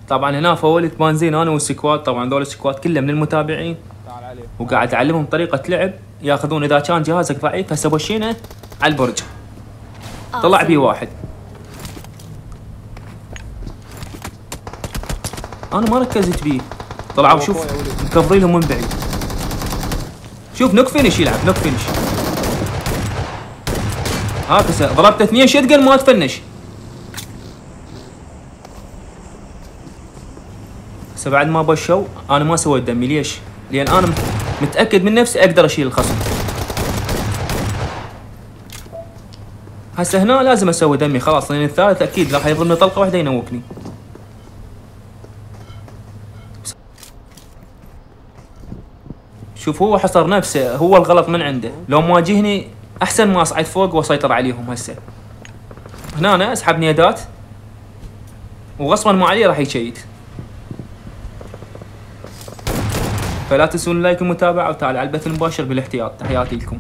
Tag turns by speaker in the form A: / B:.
A: طبعا هنا فولت بنزين انا والسكواد، طبعا ذول السكواد كله من المتابعين، وقاعد اعلمهم طريقه لعب ياخذون. اذا كان جهازك ضعيف هسه بوشينه على البرج، طلع بيه واحد. انا ما ركزت بيه، طلعوا شوف مكفرينهم من بعيد. شوف نوك فينش يلعب، نوك فينش. هاك ضربت 2 شتقن ما تفنش. هسه بعد ما بشوا انا ما سويت دمي. ليش؟ لان انا متاكد من نفسي اقدر اشيل الخصم. هسه هنا لازم اسوي دمي خلاص، لان الثالث اكيد راح يضربني طلقه واحده ينوكني. شوف هو حصر نفسه، هو الغلط من عنده. لو مواجهني احسن ما اصعد فوق واسيطر عليهم. هسه هنا أنا اسحب نيادات وغصبا ما عليه راح يشيت. فلا تنسون اللايك والمتابعه، وتعالوا على البث المباشر بالاحتياط. تحياتي لكم.